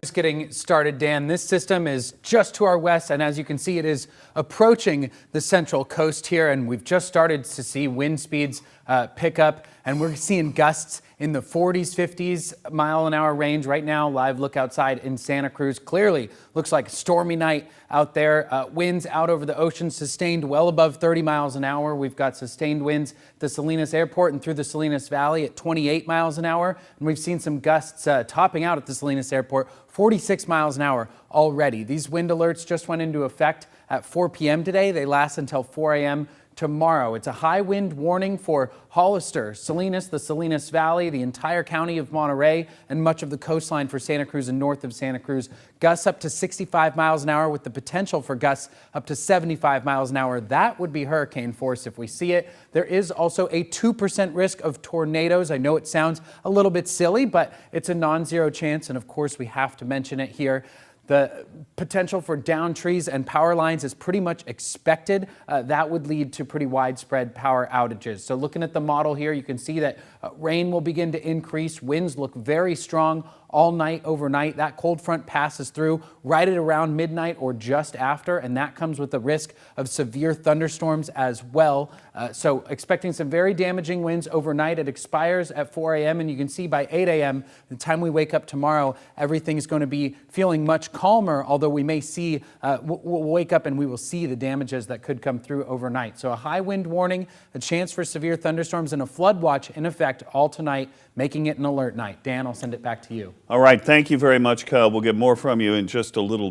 Just getting started, Dan. This system is just to our west, and as you can see, it is approaching the central coast here, and we've just started to see wind speeds pick up, and we're seeing gusts in the 40s, 50s mile-an-hour range right now. Live look outside in Santa Cruz. Clearly looks like a stormy night out there. Winds out over the ocean sustained well above 30 miles an hour. We've got sustained winds at the Salinas Airport and through the Salinas Valley at 28 miles an hour, and we've seen some gusts topping out at the Salinas Airport 46 miles an hour already. These wind alerts just went into effect at 4 p.m. today. They last until 4 a.m. tomorrow. It's a high wind warning for Hollister, Salinas, the Salinas Valley, the entire county of Monterey, and much of the coastline for Santa Cruz and north of Santa Cruz. Gusts up to 65 miles an hour with the potential for gusts up to 75 miles an hour. That would be hurricane force if we see it. There is also a 2% risk of tornadoes. I know it sounds a little bit silly, but it's a non-zero chance, and of course we have to mention it here. The potential for down trees and power lines is pretty much expected. That would lead to pretty widespread power outages. So looking at the model here, you can see that rain will begin to increase. Winds look very strong all night, overnight. That cold front passes through right at around midnight or just after, and that comes with the risk of severe thunderstorms as well. So expecting some very damaging winds overnight. It expires at 4 a.m. and you can see by 8 a.m. the time we wake up tomorrow, everything's going to be feeling much calmer, although we may see, we'll wake up and we will see the damages that could come through overnight. So a high wind warning, a chance for severe thunderstorms, and a flood watch in effect all tonight, making it an alert night. Dan, I'll send it back to you. All right. Thank you very much, Kyle. We'll get more from you in just a little